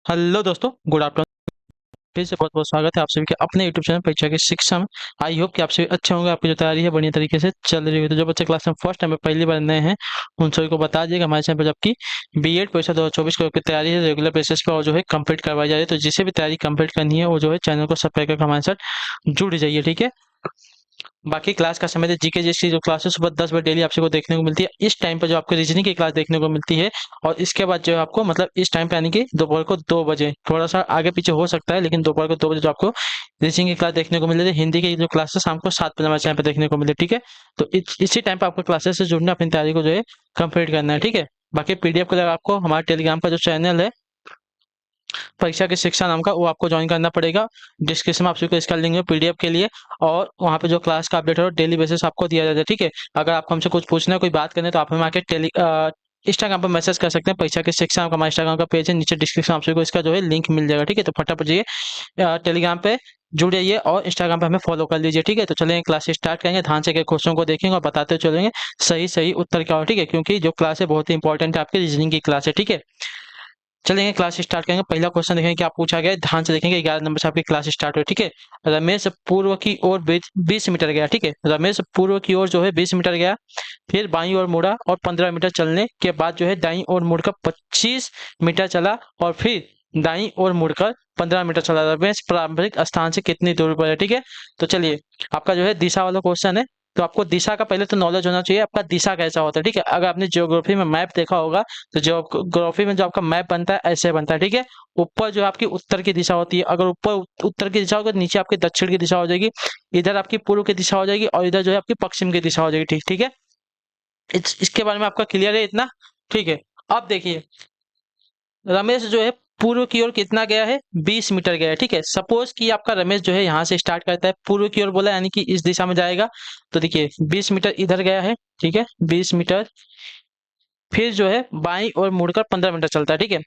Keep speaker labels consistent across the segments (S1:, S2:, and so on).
S1: Hello दोस्तों, good afternoon. फिर से बहुत बहुत स्वागत है आप सभी के अपने यूट्यूब चैनल परीक्षा की शिक्षा में। आई होप कि आप सभी अच्छे होंगे, आपकी जो तैयारी है बढ़िया तरीके से चल रही है। तो जो बच्चे क्लास में फर्स्ट टाइम में पहली बार नए हैं, उन सभी को बता दीजिएगा हमारे चैनल पर आपकी बीएड परीक्षा 2024 की तैयारी है रेगुलर बेसिस पर और जो है कंप्लीट करवाई जा रही है। तो जिसे भी तैयारी कंप्लीट करनी है वो जो है चैनल को सब्सक्राइब करके हमारे साथ जुड़ जाइए, ठीक है। बाकी क्लास का समय जीके जैसी जो क्लासेस सुबह 10 बजे डेली आप सबको देखने को मिलती है, इस टाइम पर जो आपको रीजनिंग की क्लास देखने को मिलती है। और इसके बाद जो है आपको मतलब इस टाइम पे यानी कि दोपहर को 2 बजे, थोड़ा सा आगे पीछे हो सकता है लेकिन दोपहर को 2 बजे जो आपको रीजनिंग की क्लास देखने को मिल रही है। हिंदी की जो क्लासेस शाम को 7 बजे हमारे चैनल पर देखने को मिले, ठीक है। तो इसी टाइम पर आपको क्लासेस से जुड़ना, अपनी तैयारी को जो है कंप्लीट करना है, ठीक है। बाकी पीडीएफ को आपको हमारे टेलीग्राम का जो चैनल है परीक्षा की शिक्षा नाम का, वो आपको ज्वाइन करना पड़ेगा। डिस्क्रिप्शन में आप सभी को इसका लिंक है पीडीएफ के लिए। और वहाँ पे जो क्लास का अपडेट है डेली बेसिस आपको दिया जाता है, ठीक है। अगर आपको हमसे कुछ पूछना है, कोई बात करनी है, तो आप हमें आके इंस्टाग्राम पर मैसेज कर सकते हैं। परीक्षा की शिक्षा नाम का हमारा इंस्टाग्राम का पेज है, नीचे डिस्क्रिप्शन आप सभी को इसका जो है लिंक मिल जाएगा, ठीक है। तो फटाफट जाइए टेलीग्राम पे जुड़ जाइए और इंस्टाग्राम पे हमें फॉलो कर लीजिए, ठीक है। तो चलेंगे क्लास स्टार्ट करेंगे, ध्यान से क्वेश्चन को देखेंगे और बताते चलेंगे सही सही उत्तर क्या हो, ठीक है। क्योंकि जो क्लास है बहुत ही इंपॉर्टेंट है, आपकी रीजनिंग की क्लास है, ठीक है। चलेंगे क्लास स्टार्ट करेंगे। पहला क्वेश्चन देखेंगे क्या पूछा गया है, ध्यान से देखेंगे। 11 नंबर से आपकी क्लास स्टार्ट हो, ठीक है। रमेश पूर्व की ओर 20 मीटर गया, ठीक है। रमेश पूर्व की ओर जो है 20 मीटर गया, फिर बाईं ओर मुड़ा और 15 मीटर चलने के बाद जो है दाईं ओर मुड़कर 25 मीटर चला और फिर दाईं ओर मुड़कर 15 मीटर चला। रमेश प्रारंभिक स्थान से कितनी दूरी पर है, ठीक है। तो चलिए, आपका जो है दिशा वाला क्वेश्चन है। तो आपको दिशा का पहले तो नॉलेज होना चाहिए, आपका दिशा कैसा होता है, ठीक है। अगर आपने ज्योग्राफी में मैप देखा होगा तो ज्योग्राफी में जो आपका मैप बनता है ऐसे बनता है, ठीक है। ऊपर जो आपकी उत्तर की दिशा होती है, अगर ऊपर उत्तर की दिशा होगी तो नीचे आपकी दक्षिण की दिशा हो जाएगी, इधर आपकी पूर्व की दिशा हो जाएगी और इधर जो है आपकी पश्चिम की दिशा हो जाएगी, ठीक ठीक है। इसके बारे में आपका क्लियर है इतना, ठीक है। अब देखिए, रमेश जो है पूर्व की ओर कितना गया है, 20 मीटर गया है, ठीक है। सपोज कि आपका रमेश जो है यहाँ से स्टार्ट करता है, पूर्व की ओर बोला यानी कि इस दिशा में जाएगा। तो देखिए 20 मीटर इधर गया है, ठीक है, 20 मीटर। फिर जो है बाईं ओर मुड़कर 15 मीटर चलता है, ठीक है।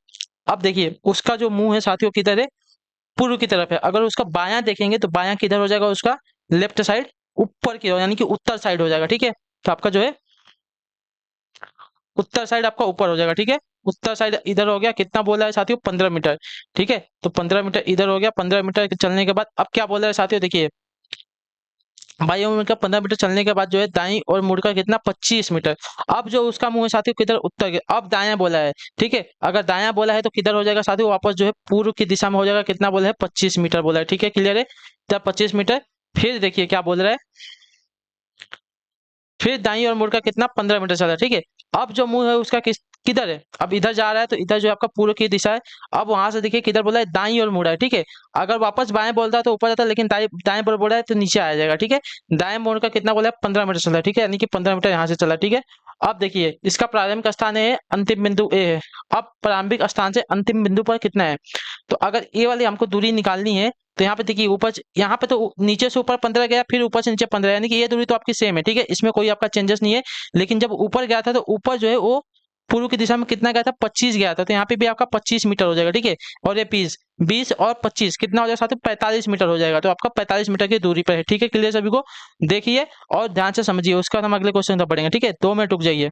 S1: अब देखिए उसका जो मुंह है साथियों किधर है, पूर्व की तरफ है। अगर उसका बायां देखेंगे तो बायां किधर हो जाएगा, उसका लेफ्ट साइड ऊपर की ओर यानी कि उत्तर साइड हो जाएगा, ठीक है। तो आपका जो है उत्तर साइड आपका ऊपर हो जाएगा, ठीक है। उत्तर साइड इधर हो गया, कितना बोला है साथियों, 15 मीटर, ठीक है। तो 15 मीटर इधर हो गया, 15 मीटर चलने के बाद अब क्या बोला है साथियों, देखिए बाई ओर मुड़कर 15 मीटर चलने के बाद जो है दाईं ओर मुड़कर कितना, 25 मीटर। अब जो उसका मुंह है साथियों किधर, उत्तर के, अब दायां बोला है, ठीक है। अगर दायां बोला है तो किधर हो जाएगा साथियों, वापस जो है पूर्व की दिशा में हो जाएगा। कितना बोला है, 25 मीटर बोला है, ठीक है, क्लियर है। तब 25 मीटर। फिर देखिए क्या बोल रहा है, फिर दाईं ओर मुड़कर कितना, 15 मीटर चला, ठीक है। अब जो मुंह है उसका किधर है, अब इधर जा रहा है तो इधर जो है आपका पूर्व की दिशा है। अब वहां से देखिए किधर बोला है, दाईं ओर मुड़ा है, ठीक है। अगर वापस बाएं बोलता है तो ऊपर जाता है, लेकिन दाएं दाएं पर बोला है तो नीचे आ जाएगा, ठीक है। दाएं मोड़ का कितना बोला है, 15 मीटर चला, ठीक है, यानी कि 15 मीटर यहाँ से चला, ठीक है। अब देखिए इसका प्रारंभिक स्थान है, अंतिम बिंदु ए है। अब प्रारंभिक स्थान से अंतिम बिंदु पर कितना है, तो अगर ए वाली हमको दूरी निकालनी है तो यहाँ पे देखिए ऊपर, यहाँ पे तो नीचे से ऊपर 15 गया, फिर ऊपर से नीचे 15, यानी कि ये दूरी तो आपकी सेम है, ठीक है। इसमें कोई आपका चेंजेस नहीं है। लेकिन जब ऊपर गया था तो ऊपर जो है वो पूर्व की दिशा में कितना गया था, 25 गया था। तो यहाँ पे भी आपका 25 मीटर हो जाएगा, ठीक है। और ये 20 और 25 कितना हो जाएगा साथ में, 45 मीटर हो जाएगा। तो आपका 45 मीटर की दूरी पर है, ठीक है। क्लियर सभी को, देखिए और ध्यान से समझिए, उसका हम अगले क्वेश्चन तक बढ़ेंगे, ठीक है। 2 मिनट रुक जाइए।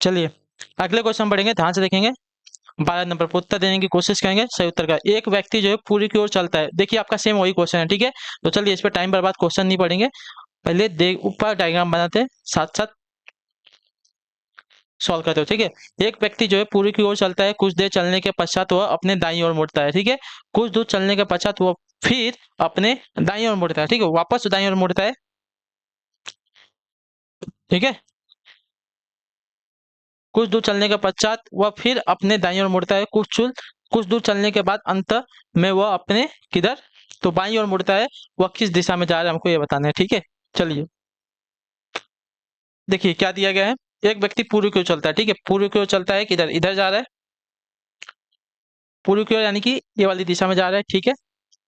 S1: चलिए अगले क्वेश्चन बढ़ेंगे, ध्यान से देखेंगे। 12 नंबर पर उत्तर देने की कोशिश करेंगे। सही उत्तर का एक व्यक्ति जो है पूरी की ओर चलता है। देखिए आपका सेम वही क्वेश्चन है, ठीक है। तो चलिए इस पर टाइम बर्बाद क्वेश्चन नहीं पढ़ेंगे, पहले देख ऊपर डायग्राम बनाते हैं, साथ साथ सॉल्व करते हो, ठीक है। एक व्यक्ति जो है पूरी की ओर चलता है, कुछ देर चलने के पश्चात वह अपने दाईं ओर मुड़ता है, ठीक है। कुछ दूर चलने के पश्चात वह फिर अपने दाईं ओर मुड़ता है, ठीक है, वापस दाईं ओर मुड़ता है, ठीक है। कुछ दूर चलने के पश्चात वह फिर अपने दाईं ओर मुड़ता है, कुछ दूर चलने के बाद अंत में वह अपने किधर, तो बाईं ओर मुड़ता है। वह किस दिशा में जा रहा है हमको ये बताना है, ठीक है। चलिए देखिए क्या दिया गया है। एक व्यक्ति पूर्व की ओर चलता है, ठीक है, पूर्व की ओर चलता है, किधर, इधर जा रहा है, पूर्व की ओर यानी कि ये वाली दिशा में जा रहा है, ठीक है।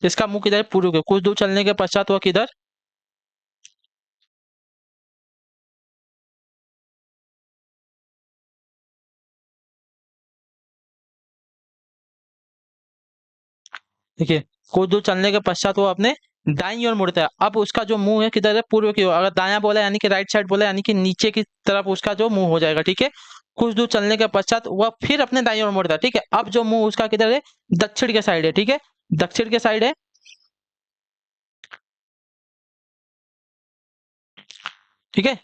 S1: इसका मुंह किधर है, पूर्व की ओर। कुछ दूर चलने के पश्चात वह किधर, देखिए कुछ दूर चलने के पश्चात वो अपने दाईं ओर मुड़ता है। अब उसका जो मुंह है किधर है, पूर्व की ओर। अगर दायां बोला यानी कि राइट साइड बोला यानी कि नीचे की तरफ उसका जो मुंह हो जाएगा, ठीक है। कुछ दूर चलने के पश्चात वह फिर अपने दाईं ओर मुड़ता है, ठीक है। अब जो मुंह उसका किधर है, दक्षिण के साइड है, ठीक है, दक्षिण के साइड है, ठीक है।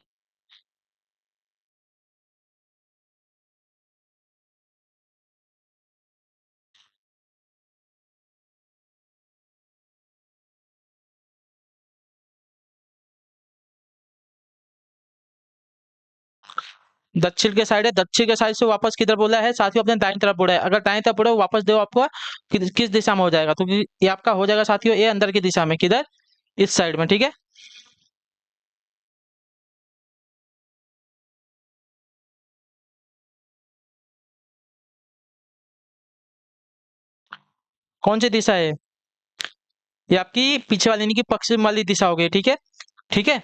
S1: दक्षिण के साइड है, दक्षिण के साइड से वापस किधर बोला है साथियों, अपने दाईं तरफ बोला है। अगर दाईं तरफ बोला वापस दो आपको किस दिशा में हो जाएगा, तो ये आपका हो जाएगा साथियों, ये अंदर की दिशा में, किधर, इस साइड में, ठीक है। कौन सी दिशा है, ये आपकी पीछे वाली यानी कि पश्चिम वाली दिशा हो गई, ठीक है, ठीक है।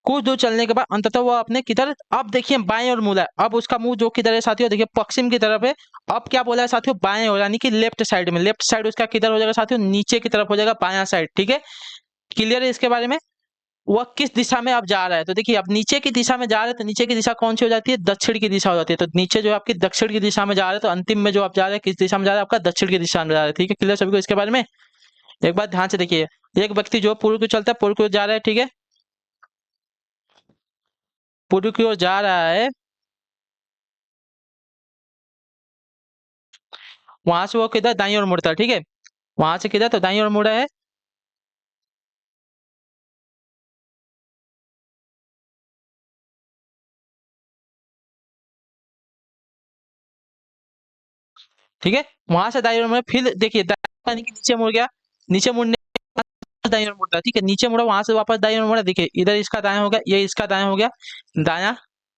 S1: कुछ दूर चलने के बाद अंततः वो अपने किधर, अब देखिए बाएं ओर मुड़ा है। अब उसका मुंह जो किधर है साथियों, देखिए पश्चिम की तरफ है। अब क्या बोला है साथियों, बाएं ओर यानी कि लेफ्ट साइड में, लेफ्ट साइड उसका किधर हो जाएगा साथियों, नीचे की तरफ हो जाएगा, बायां साइड, ठीक है। क्लियर है इसके बारे में। वह किस दिशा में अब जा रहा है, तो देखिए अब नीचे की दिशा में जा रहे हैं, तो नीचे की दिशा कौन सी हो जाती है, दक्षिण की दिशा हो जाती है। तो नीचे जो आपकी दक्षिण की दिशा में जा रहे हैं, तो अंतिम में जो आप जा रहे हैं किस दिशा में जा रहे हैं, आपका दक्षिण की दिशा में जा रहे हैं, ठीक है। क्लियर सभी को इसके बारे में। एक बात ध्यान से देखिए, एक व्यक्ति जो पूर्व की ओर चलता है, पूर्व की ओर जा रहा है, ठीक है, पूर्व की ओर जा रहा है, वहां से वो किधर, दाईं ओर मुड़ता है, ठीक है। वहां से किधर, तो दाईं ओर मुड़ा है, ठीक है। वहां से दाईं ओर मुड़ा, फिर देखिए यानी कि नीचे मुड़ गया, नीचे मुड़ने के बाद दाईं ओर मुड़ता है, ठीक है। नीचे मुड़ा, वहां से वापस दाईं ओर मुड़ा, देखिए इधर इसका दायां हो गया, ये इसका दायां हो गया, दायां,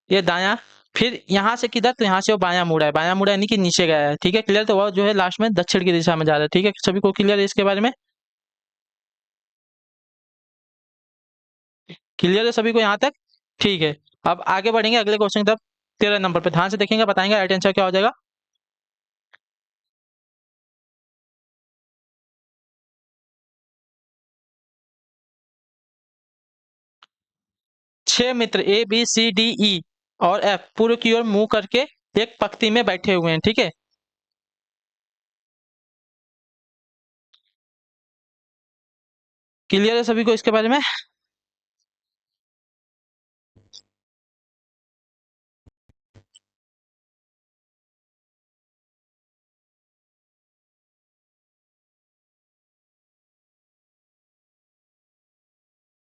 S1: ये दायां, फिर यहाँ से किधर, तो यहाँ से वो बायां मुड़ा है, बायां मुड़ा यानी कि नीचे गया है, ठीक है। क्लियर, तो वो जो है लास्ट में दक्षिण की दिशा में जा रहा है, ठीक है। सभी को क्लियर है इसके बारे में, क्लियर है सभी को यहाँ तक, ठीक है। अब आगे बढ़ेंगे अगले क्वेश्चन की तरफ। 13 नंबर पे ध्यान से देखेंगे, बताएंगे राइट आंसर क्या हो जाएगा। 6 मित्र ABCDE और F पूर्व की ओर मुंह करके एक पंक्ति में बैठे हुए हैं, ठीक है। क्लियर है सभी को इसके बारे में।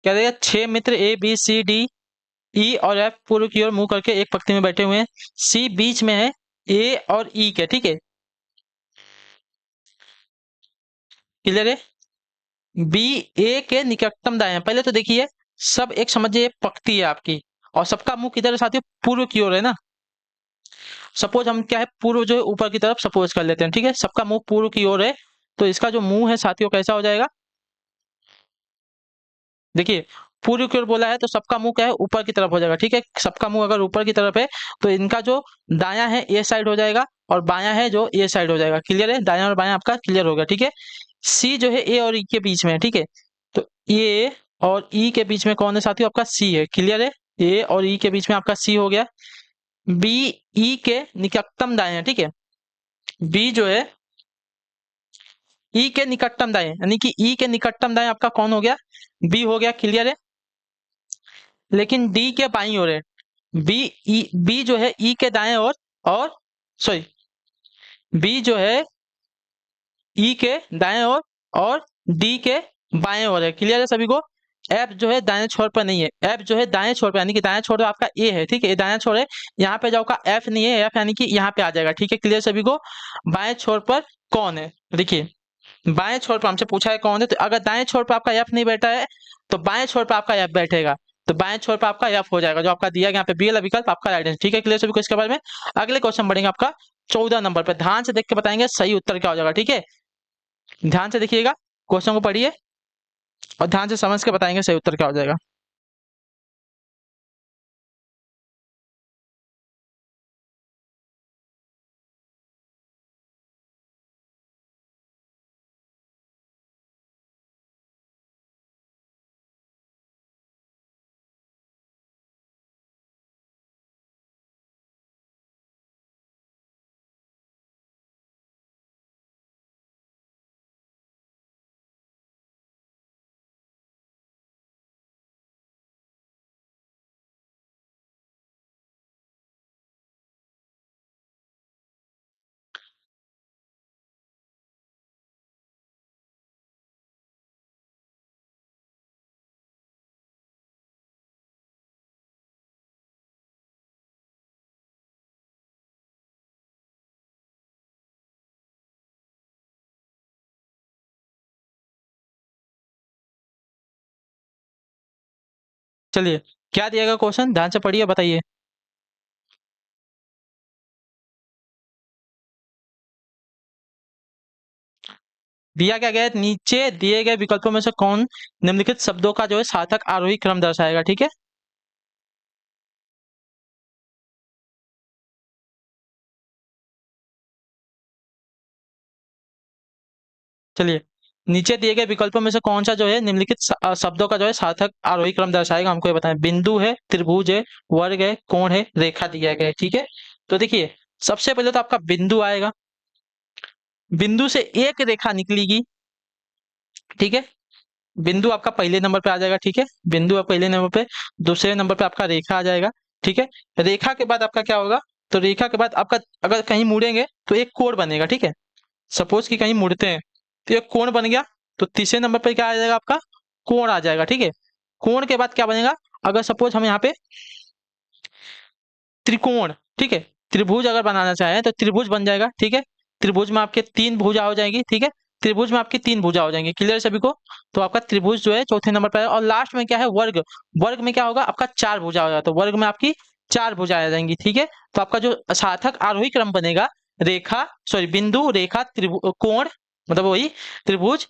S1: क्या रहेगा, 6 मित्र ABCDE और F पूर्व की ओर मुंह करके एक पंक्ति में बैठे हुए हैं। C बीच में है A और E के, ठीक है। क्लियर है। बी ए के निकटतम दाएं है। पहले तो देखिए सब एक समझिए पंक्ति है आपकी, और सबका मुंह किधर है साथियों, पूर्व की ओर है ना। सपोज हम क्या है, पूर्व जो है ऊपर की तरफ सपोज कर लेते हैं, ठीक है। सबका मुंह पूर्व की ओर है, तो इसका जो मुंह है साथियों कैसा हो जाएगा, देखिए पूर्व की ओर बोला है तो सबका मुंह क्या है, ऊपर की तरफ हो जाएगा, ठीक है। सबका मुंह अगर ऊपर की तरफ है तो इनका जो दायां है ए साइड हो जाएगा, और बायां है जो ए साइड हो जाएगा। क्लियर है, दायां और बायां आपका क्लियर हो गया, ठीक है। सी जो है ए और ई के बीच में है, ठीक है। तो ए और ई के बीच में कौन है साथियों, आपका सी है। क्लियर है, ए और ई के बीच में आपका सी हो गया। बी ई के निकटतम दाएं है, ठीक है। बी जो है ई के निकटतम दाएं, यानी कि ई के निकटतम दाएं आपका कौन हो गया, बी हो गया, क्लियर है। लेकिन डी के बाईं ओर है, बी जो है ई के दाएं ओर, और सॉरी, बी जो है ई के दाएं ओर और डी के बाएं ओर है, क्लियर है सभी को। एफ जो है दाएं छोर पर नहीं है, एफ जो है दाएं छोर पर, यानी कि दाएं छोर पर आपका ए है, ठीक है, ये दाएं छोर है। यहाँ पे जो आपका एफ नहीं है, एफ यानी कि यहाँ पे आ जाएगा, ठीक है, क्लियर सभी को। बाएं छोर पर कौन है, देखिए बाएं छोर पर हमसे पूछा है कौन है, तो अगर दाएं छोर पर आपका एफ नहीं बैठा है तो बाएं छोर पर आपका एफ बैठेगा, तो बाएं छोर पर आपका एफ हो जाएगा, जो आपका दिया गया यहाँ पे बी वाला विकल्प आपका राइट है, ठीक है, क्लियर सभी को इसके बारे में। अगले क्वेश्चन बढ़ेंगे आपका 14 नंबर पे, ध्यान से देख के बताएंगे सही उत्तर क्या हो जाएगा, ठीक है। ध्यान से देखिएगा, क्वेश्चन को पढ़िए और ध्यान से समझ के बताएंगे सही उत्तर क्या हो जाएगा। चलिए, क्या दिया गया क्वेश्चन, ध्यान से पढ़िए, बताइए। दिया क्या गया है, नीचे दिए गए विकल्पों में से कौन निम्नलिखित शब्दों का जो है सार्थक आरोही क्रम दर्शाएगा, ठीक है। चलिए, नीचे दिए गए विकल्पों में से कौन सा जो है निम्नलिखित शब्दों का जो है सार्थक आरोही क्रम दर्शाएगा, हमको ये बताएं। बिंदु है, त्रिभुज है, वर्ग है, कोण है, रेखा दिया गया है, ठीक है। तो देखिए, सबसे पहले तो आपका बिंदु आएगा, बिंदु से एक रेखा निकलेगी, ठीक है। बिंदु आपका पहले नंबर पे आ जाएगा, ठीक है, बिंदु आप पहले नंबर पे। दूसरे नंबर पे आपका रेखा आ जाएगा, ठीक है। रेखा के बाद आपका क्या होगा, तो रेखा के बाद आपका अगर कहीं मुड़ेंगे तो एक कोण बनेगा, ठीक है। सपोज कि कहीं मुड़ते हैं तो एक कोण बन गया, तो तीसरे नंबर पे क्या आ जाएगा आपका, कोण आ जाएगा, ठीक है। कोण के बाद क्या बनेगा, अगर सपोज हम यहाँ पे त्रिकोण, ठीक है, त्रिभुज अगर बनाना चाहें तो त्रिभुज बन जाएगा, ठीक है। त्रिभुज में आपके तीन भुजा हो जाएगी, ठीक है, त्रिभुज में आपकी तीन भुजा हो जाएंगी, क्लियर सभी को। तो आपका त्रिभुज जो है चौथे नंबर पर है, और लास्ट में क्या है, वर्ग। वर्ग में क्या होगा, आपका चार भुजा होगा, तो वर्ग में आपकी चार भुजा आ जाएंगी, ठीक है। तो आपका जो सार्थक आरोही क्रम बनेगा, रेखा सॉरी बिंदु, रेखा, त्रिभुज, कोण, मतलब वही त्रिभुज,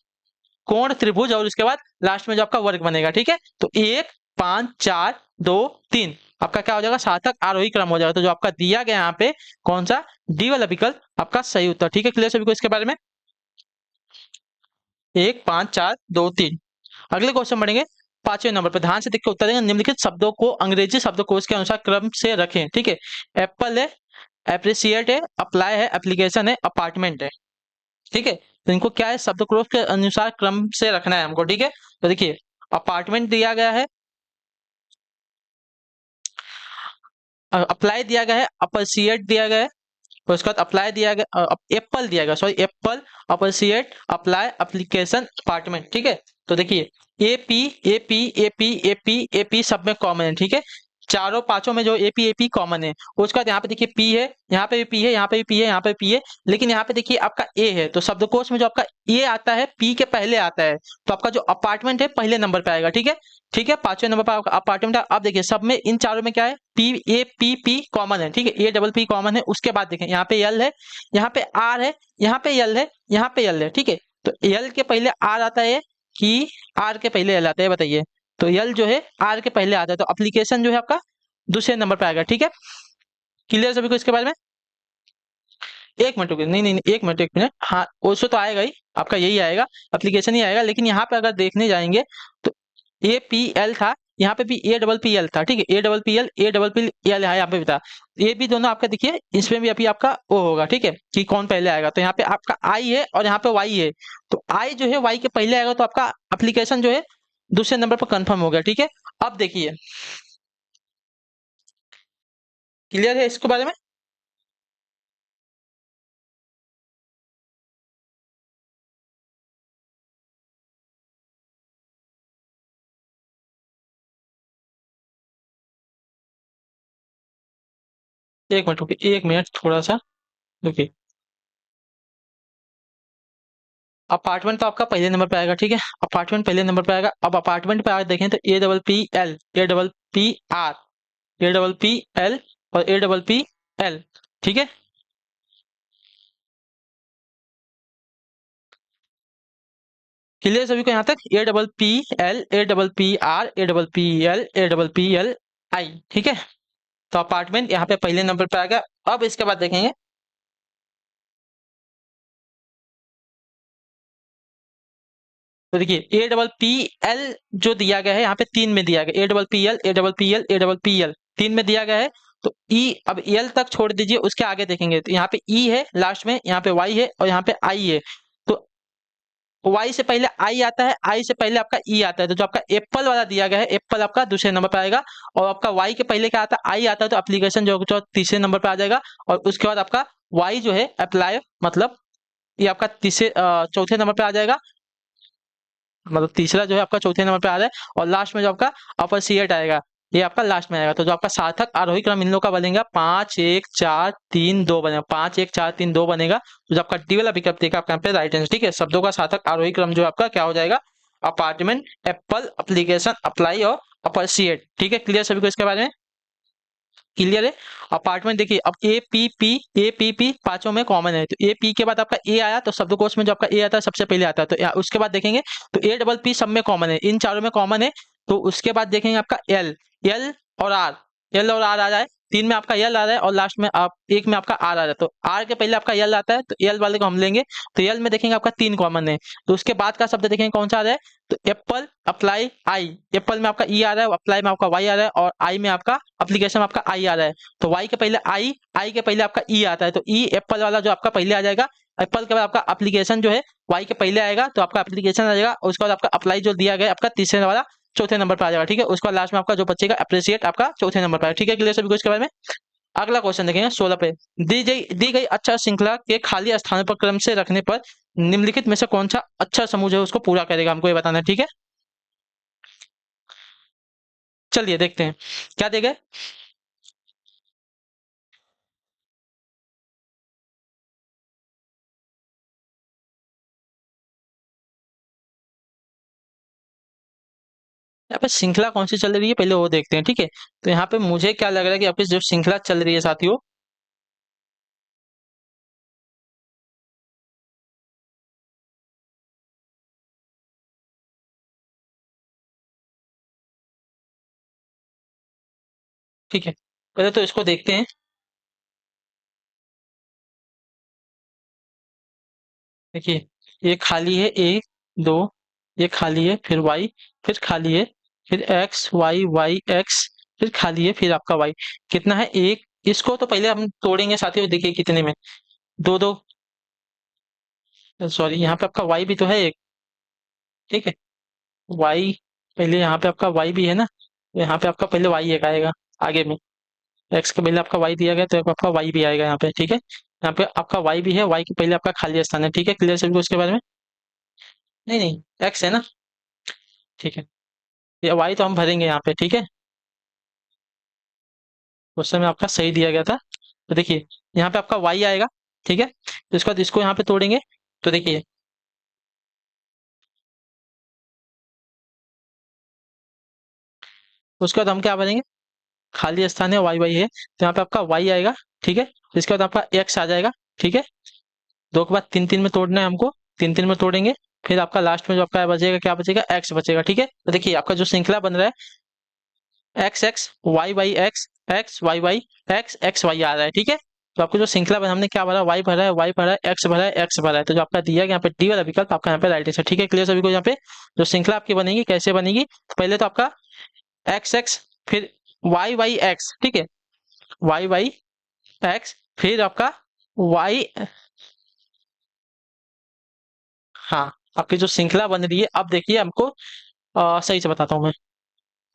S1: कोण, त्रिभुज, और उसके बाद लास्ट में जो आपका वर्ग बनेगा, ठीक है। तो एक, पांच, चार, दो, तीन, आपका क्या हो जाएगा, सार्थक आरोही क्रम हो जाएगा। तो जो आपका दिया गया यहाँ पे कौन सा, डी वाला विकल्प आपका सही उत्तर, ठीक है, क्लियर सभी को इसके बारे में। एक, पांच, चार, दो, तीन। अगले क्वेश्चन बढ़ेंगे 5वें नंबर पर, ध्यान से देख के उत्तर देंगे। निम्नलिखित शब्दों को अंग्रेजी शब्दकोश के अनुसार क्रम से रखें, ठीक है। एप्पल है, एप्रिसिएट है, अप्लाई है, एप्लीकेशन है, अपार्टमेंट है, ठीक है। तो इनको क्या है, शब्दकोश के अनुसार क्रम से रखना है हमको, ठीक है। तो देखिए, अपार्टमेंट दिया गया है, अप्लाई दिया गया है, अप्रिसिएट दिया गया है, और उसके बाद अप्लाई दिया गया, एप्पल दिया गया, sorry Apple, appreciate, apply, application, apartment, ठीक है। तो देखिए, AP AP AP AP AP सब में कॉमन है, ठीक है। चारों पांचों में जो एपी एपी कॉमन है। उसके बाद यहाँ पे देखिए पी है, यहाँ पे भी पी है, यहाँ पे भी पी है, यहाँ पे पी है, लेकिन यहाँ पे देखिए आपका ए है, तो शब्दकोश में जो आपका ए आता है पी के पहले आता है, तो आपका जो अपार्टमेंट है पहले नंबर पे आएगा, ठीक है। ठीक है, 5वें नंबर पर आपका अपार्टमेंट है। अब देखिए सब में, इन चारों में क्या है, P A P P common है, ठीक है, ए डबल पी कॉमन है। उसके बाद देखें यहाँ पे एल है, यहाँ पे आर है, यहाँ पे एल है, यहाँ पे एल है, ठीक है। तो एल के पहले आर आता है कि आर के पहले एल आता है, बताइए। तो एल जो है आर के पहले आता है, तो एप्लीकेशन जो है आपका दूसरे नंबर पे आएगा, ठीक है। क्लियर सभी को इसके बारे में। एक मिनट रुकिए, नहीं नहीं नहीं, एक मिनट एक मिनट, हाँ उससे तो आएगा ही, आपका यही आएगा, एप्लीकेशन ही आएगा, लेकिन यहाँ पे अगर देखने जाएंगे तो ए पी एल था, यहाँ पे भी ए डबल पी एल था, ठीक है, ए डबल पी एल है यहाँ पे भी था। ये भी दोनों आपका देखिए, इसमें भी अभी आपका ओ होगा, ठीक है, कि कौन पहले आएगा। तो यहाँ पे आपका आई है और यहाँ पे वाई है, तो आई जो है वाई के पहले आएगा, तो आपका एप्लीकेशन जो है दूसरे नंबर पर कंफर्म हो गया, ठीक है। अब देखिए, क्लियर है इसके बारे में? एक मिनट रुकिए, एक मिनट थोड़ा सा रुकिए। अपार्टमेंट तो आपका पहले नंबर पे आएगा, ठीक है, अपार्टमेंट पहले नंबर पे आएगा। अब अपार्टमेंट पे आगे देखें तो A double P L, A double P R, A double P L और ए डबल पी एल, ठीक है। क्लियर सभी को यहाँ तक? A double P L, A double P R, A double P L, A double P L I, ठीक है। तो अपार्टमेंट यहाँ पे पहले नंबर पे आ गया। अब इसके बाद देखेंगे, तो देखिए ए डबल पी एल जो दिया गया है यहाँ पे तीन में दिया गया, A double P L, A double P L, A double P L तीन में दिया गया है। तो ई अब एल तक छोड़ दीजिए, उसके आगे देखेंगे तो यहाँ पे ई है लास्ट में, यहाँ पे वाई है और यहाँ पे आई है। तो वाई से पहले आई आता है, आई से पहले आपका ई आता है, तो जो आपका एप्पल वाला दिया गया है, एप्पल आपका दूसरे नंबर पे आएगा। और आपका वाई के पहले क्या आता है, आई आता है, तो एप्लीकेशन जो तीसरे नंबर पे आ जाएगा। और उसके बाद आपका वाई जो है अप्लाई, मतलब ये आपका चौथे नंबर पे आ जाएगा, मतलब तीसरा जो है आपका चौथे नंबर पे आ रहा है। और लास्ट में जो आपका अपर आएगा, ये आपका लास्ट में आएगा। तो जो आपका सार्थक आरोही क्रम इन लोगों का बनेगा 5 1 4 3 2 बनेगा, 5 1 4 3 2 बनेगा। तो जो आपका डी वाला विकल्प देखा आपका यहाँ पे राइट आंसर, ठीक है। शब्दों का सार्थक आरोही क्रम जो आपका क्या हो जाएगा, अपार्टमेंट, एप्पल, एप्लीकेशन, अप्लाई और अपर, ठीक है। क्लियर सभी को इसके बारे में? क्लियर है? अपार्टमेंट देखिए, अब ए पी पी पांचों में कॉमन है, तो ए पी के बाद आपका ए आया, तो शब्दकोश में जो आपका ए आता है सबसे पहले आता है। तो उसके बाद देखेंगे तो ए डबल पी सब में कॉमन है, इन चारों में कॉमन है। तो उसके बाद देखेंगे आपका एल, एल और आर, एल और आर आ रहा है, तीन में आपका एल आ रहा है और लास्ट में आप एक में आपका आर आ रहा है। तो आर के पहले आपका एल आता है, तो एल वाले को हम लेंगे। तो एल में देखेंगे आपका तीन कॉमन है, तो उसके बाद का शब्द देखेंगे कौन सा आ रहा है, तो एप्पल, अप्लाई, आई। एप्पल में आपका ई आ रहा है, अप्लाई में आपका वाई आ रहा है और आई में आपका एप्लीकेशन में आपका आई आ रहा है। तो वाई के पहले आई, आई के पहले आपका ई आता है, तो ई एप्पल वाला जो आपका पहले आ जाएगा। एप्पल के बाद आपका एप्लीकेशन जो है वाई के पहले आएगा, तो आपका एप्लीकेशन आ जाएगा। और उसके बाद आपका अप्लाई जो दिया गया आपका तीसरे वाला चौथे नंबर पर आ जाएगा, ठीक है। उसके बाद लास्ट में आपका जो बचेगा अप्रिशिएट आपका चौथे नंबर पर आएगा, ठीक है। क्लियर सभी को इसके बारे में? अगला क्वेश्चन देखेंगे 16 पे। दी गई अच्छा श्रृंखला के खाली स्थानों पर क्रम से रखने पर निम्नलिखित में से कौन सा अच्छा समूह है उसको पूरा करेगा, हमको ये बताना है, ठीक है। चलिए देखते हैं क्या देगा। यहाँ पे श्रृंखला कौन सी चल रही है पहले वो देखते हैं, ठीक है। तो यहाँ पे मुझे क्या लग रहा है कि आपकी जो श्रृंखला चल रही है साथियों, ठीक है, पहले तो इसको देखते हैं। देखिए ये खाली है ए, दो, ये खाली है, फिर वाई, फिर खाली है, फिर एक्स वाई वाई एक्स, फिर खाली है, फिर आपका वाई। कितना है, एक। इसको तो पहले हम तोड़ेंगे साथियों, देखिए कितने में, दो दो, सॉरी यहाँ पे आपका वाई भी तो है एक, ठीक है। वाई पहले यहाँ पे आपका वाई भी है ना, तो यहाँ पे आपका पहले वाई एक आएगा आगे में। एक्स के पहले आपका वाई दिया गया, तो आपका वाई भी आएगा यहाँ पे, ठीक है। यहाँ पे आपका वाई भी है, वाई के पहले आपका खाली स्थान है, ठीक है। क्लियर सभी को इसके बारे में? नहीं नहीं, एक्स है ना, ठीक है। ये वाई तो हम भरेंगे यहाँ पे, ठीक है। क्वेश्चन में आपका सही दिया गया था। तो देखिए यहाँ पे आपका वाई आएगा, ठीक है। तो इसके बाद इसको यहाँ पे तोड़ेंगे, तो देखिए उसके बाद हम क्या भरेंगे, खाली स्थान है, वाई वाई है, तो यहाँ पे आपका वाई आएगा, ठीक है। इसके बाद आपका एक्स आ जाएगा, ठीक है। दो के बाद तीन तीन में तोड़ना है हमको, तीन तीन में तोड़ेंगे। फिर आपका लास्ट में जो आपका बचेगा क्या बचेगा, एक्स बचेगा, ठीक है। तो देखिए आपका जो श्रृंखला बन रहा है X X Y Y X, X Y Y X, X Y आ रहा है, ठीक है। तो आपको जो श्रृंखला बना, हमने क्या भरा, वाई भरा है, वाई भरा है, एक्स भरा है, एक्स भरा है। तो जो आपका दिया गया यहाँ पे डी वाला विकल्प आपका यहाँ पे राइट है, ठीक है। क्लियर सभी को? यहाँ पे जो श्रृंखला आपकी बनेगी कैसे बनेगी, तो पहले तो आपका एक्स एक्स, फिर वाई वाई एक्स, ठीक है, वाई वाई एक्स, फिर आपका वाई, हाँ, आपकी जो श्रृंखला बन रही है, अब देखिए हमको सही से बताता हूँ मैं।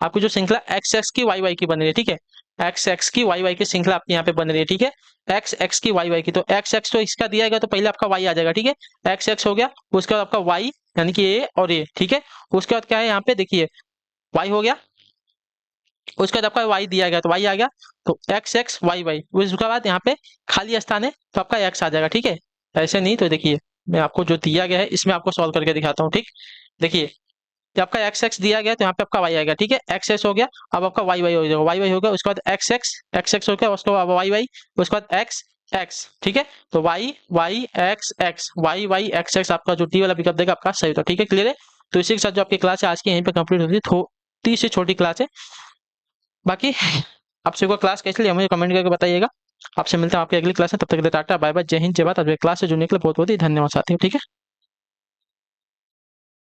S1: आपकी जो श्रृंखला एक्स एक्स की वाई वाई की बन रही है, ठीक है, एक्स एक्स की वाई वाई की श्रृंखला आपके यहाँ पे बन रही है, ठीक है, एक्स एक्स की वाई वाई की, तो एक्स एक्स तो इसका दिया गया, तो पहले आपका वाई आ जाएगा, ठीक है, एक्स एक्स हो गया, उसके बाद आपका वाई यानी कि ए और ए, ठीक है, उसके बाद क्या है यहाँ पे देखिए, वाई हो गया, उसके बाद आपका वाई दिया गया तो वाई आ गया, तो एक्स एक्स वाई वाई, उसके बाद यहाँ पे खाली स्थान है तो आपका एक्स आ जाएगा, ठीक है, ऐसे नहीं तो देखिए मैं आपको जो दिया गया है इसमें आपको सॉल्व करके दिखाता हूँ, ठीक, देखिए कि आपका एक्स एक्स दिया गया तो यहाँ पे आपका वाई आएगा, ठीक है, एक्स एक्स हो गया, अब आपका वाई वाई हो जाएगा, वाई वाई हो गया, उसके बाद एक्स एक्स हो गया, उसके बाद वाई वाई, उसके बाद एक्स एक्स, ठीक है, तो Y Y X X Y Y X X, आपका जो डी वाला विकल्प देगा आपका सही होता है, ठीक है, क्लियर है। तो इसी के साथ जो आपकी क्लास है आज की यहीं पे कंप्लीट होती है, छोटी सी छोटी क्लास है, बाकी आप सबको क्लास कैसी लगी मुझे कमेंट करके बताइएगा। आपसे मिलते हैं आपकी अगली क्लास में, तब तक के लिए टाटा बाय बाय, जय हिंद जय भारत। अब क्लास से जुड़ने के लिए बहुत बहुत ही धन्यवाद साथियों, ठीक है।